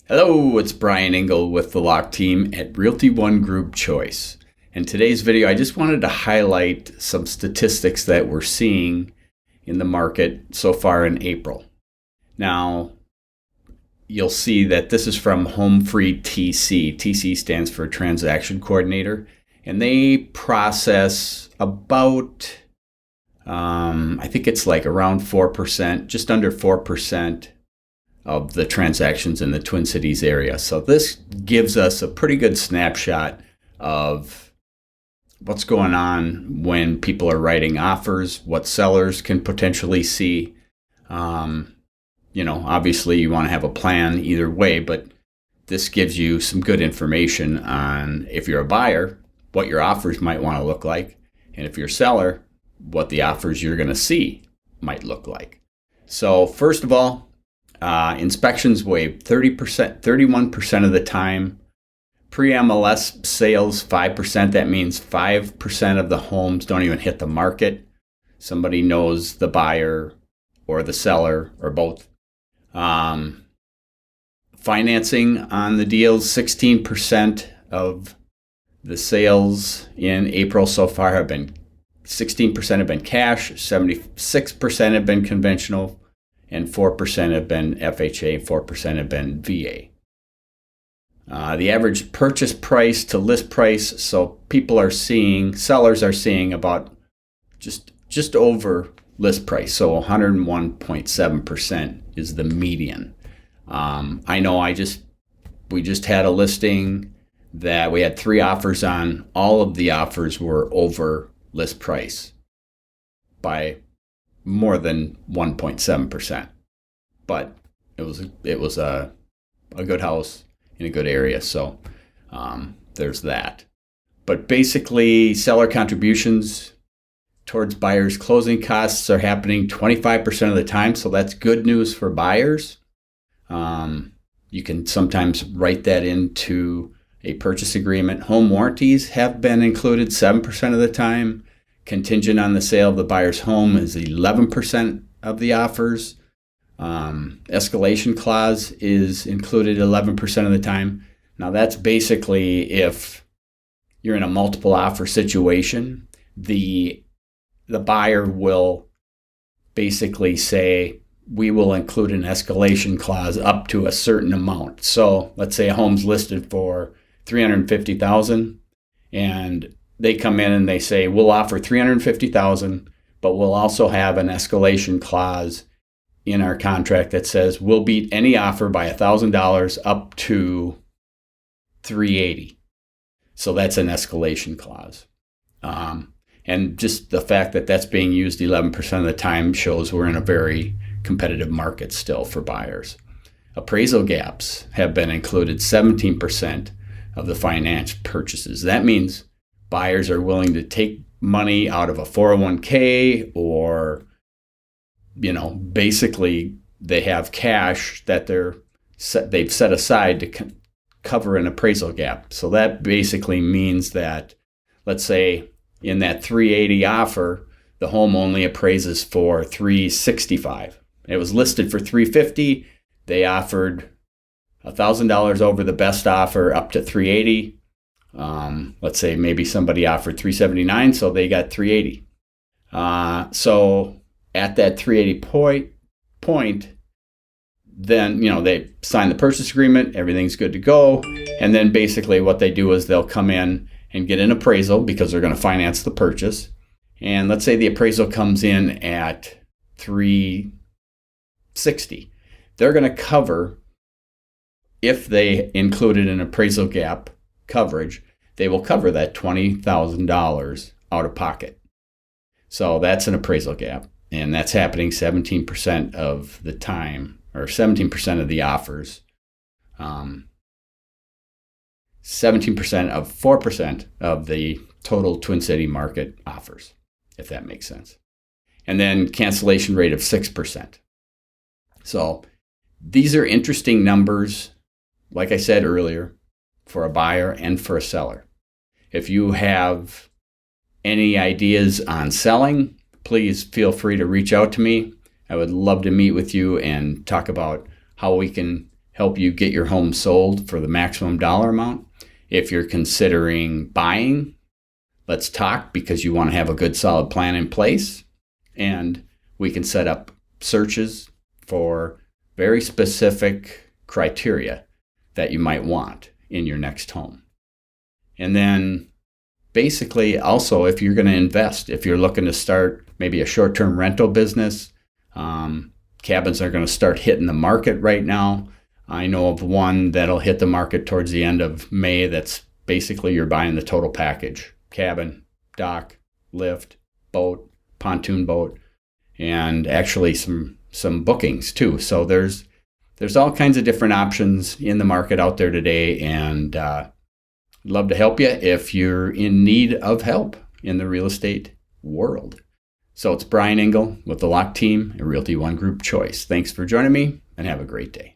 Hello, it's Brian Engel with the Lock Team at Realty One Group Choice. In today's video, I just wanted to highlight some statistics that we're seeing in the market so far in April. Now, you'll see that this is from HomeFree TC. TC stands for Transaction Coordinator, and they process about, I think it's like around 4%, just under 4% of the transactions in the Twin Cities area. So this gives us a pretty good snapshot of what's going on when people are writing offers, what sellers can potentially see. Obviously you want to have a plan either way, but this gives you some good information on, if you're a buyer, what your offers might want to look like, and if you're a seller, what the offers you're going to see might look like. So first of all, inspections waived 30%, 31% of the time. Pre-MLS sales 5%. That means 5% of the homes don't even hit the market. Somebody knows the buyer or the seller or both. Financing on the deals, 16% of the sales in April so far have been, 16% have been cash, 76% have been conventional, and 4% have been FHA, 4% have been VA. The average purchase price to list price, so sellers are seeing about just over list price, so 101.7% is the median. I know we just had a listing that we had 3 offers on. All of the offers were over list price by more than 1.7%, but it was a good house in a good area, so there's that. But basically, seller contributions towards buyers' closing costs are happening 25% of the time, so that's good news for buyers. You can sometimes write that into a purchase agreement. Home warranties have been included 7% of the time. Contingent on the sale of the buyer's home is 11% of the offers. Escalation clause is included 11% of the time. Now that's basically if you're in a multiple offer situation, the buyer will basically say, we will include an escalation clause up to a certain amount. So let's say a home's listed for $350,000 and they come in and they say, we'll offer $350,000, but we'll also have an escalation clause in our contract that says we'll beat any offer by $1,000 up to $380,000. So that's an escalation clause. And just the fact that that's being used 11% of the time shows we're in a very competitive market still for buyers. Appraisal gaps have been included 17% of the finance purchases. That means buyers are willing to take money out of a 401k or, basically they have cash that they've set aside to cover an appraisal gap. So that basically means that, let's say in that $380,000 offer, the home only appraises for $365,000. It was listed for $350,000. They offered $1,000 over the best offer up to $380,000. Let's say maybe somebody offered $379,000, so they got $380,000. So at that $380,000 point, then they sign the purchase agreement, everything's good to go, and then basically what they do is they'll come in and get an appraisal because they're going to finance the purchase. And let's say the appraisal comes in at $360,000. They're going to cover, if they included an appraisal gap coverage, they will cover that $20,000 out of pocket. So that's an appraisal gap, and that's happening 17% of the time, or 17% of the offers. 17% of 4% of the total Twin City market offers, if that makes sense. And then cancellation rate of 6%. So these are interesting numbers, like I said earlier, for a buyer and for a seller. If you have any ideas on selling, please feel free to reach out to me. I would love to meet with you and talk about how we can help you get your home sold for the maximum dollar amount. If you're considering buying, let's talk, because you want to have a good solid plan in place. And we can set up searches for very specific criteria that you might want in your next home. And then basically also, if you're going to invest, if you're looking to start maybe a short-term rental business, cabins are going to start hitting the market right now. I know of one that'll hit the market towards the end of May. That's basically you're buying the total package: cabin, dock, lift, boat, pontoon boat, and actually some bookings too. So there's all kinds of different options in the market out there today, and I'd love to help you if you're in need of help in the real estate world. So it's Brian Engel with the Lock Team and Realty One Group Choice. Thanks for joining me, and have a great day.